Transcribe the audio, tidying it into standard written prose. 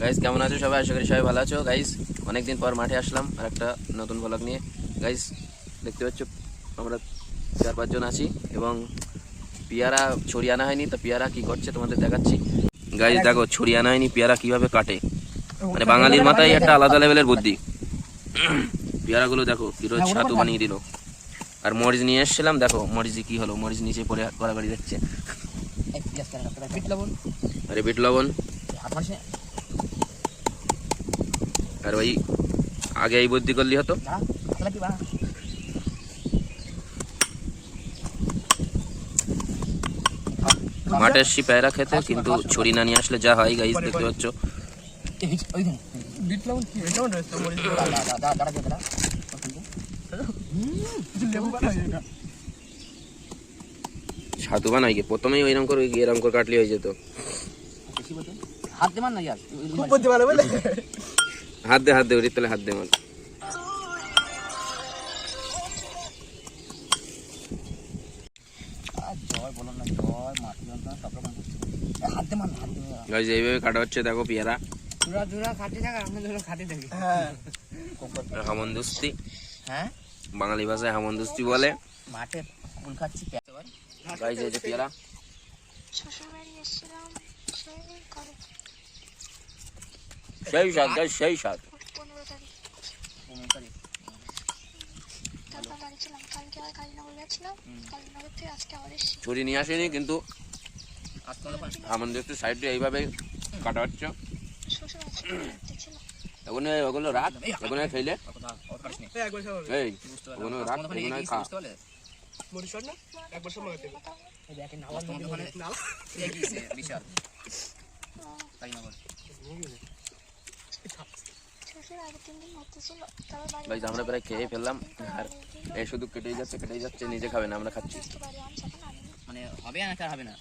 Guys কেমন আছো সবাই? আশা করি সবাই ভালো আছো। গাইস অনেকদিন পর মাঠে আসলাম আর একটা নতুন ব্লগ নিয়ে। গাইস দেখতে পাচ্ছ আমরা 4-5 জন আছি এবং পেয়ারা ছড়ি আনা হয়নি, তো পেয়ারা কি করছে তোমাদের দেখাচ্ছি। গাইস দেখো ছড়ি আনা হয়নি, পেয়ারা কিভাবে কাটে, মানে বাঙালির মাথায় একটা আলাদা লেভেলের বুদ্ধি। পেয়ারাগুলো দেখো কিরো ছাতু বানিয়ে দিল। আর মরিচ নিয়ে এসেছিলাম, দেখো মরিচ কি হলো, মরিচ নিচে পড়ে গড়াগড়ি যাচ্ছে। আরে বিট লবণ আর ওই আগে এই বুদ্ধি করলি হতো। মাঠে এসছি পেয়ারা খেতে, কিন্তু ছড়ি না নিয়ে আসলে যা হয় গাইস দেখতে পাচ্ছ। ছাতু বানাই গে প্রথমেই ওইরকম করে এরকম করে কাটলি হয়ে যেত। হাত দে ওর তলে হাত দে মাল। এইভাবে কাটা হচ্ছে দেখো পেয়ারা। হামনদুস্তি, বাঙালি ভাষায় হামনদুস্তি বলে। মাঠে ফুল খাচ্ছি গাইস, এই যে পেয়ারা। সেই স্বাদ গাইস, সেই স্বাদ। ছুরি নিয়ে আসেনি, কিন্তু হামনদুস্তির সাইডে এইভাবে কাটা হচ্ছে। এখন ওগুলো রাখ, এখন খেলে এই ওগুলো রাখ, ওগুলো খা। আমরা প্রায় খেয়ে ফেললাম, আর এই শুধু কেটেই যাচ্ছে নিজে খাবে না, আমরা খাচ্ছি। মানে হবে না, হবে না।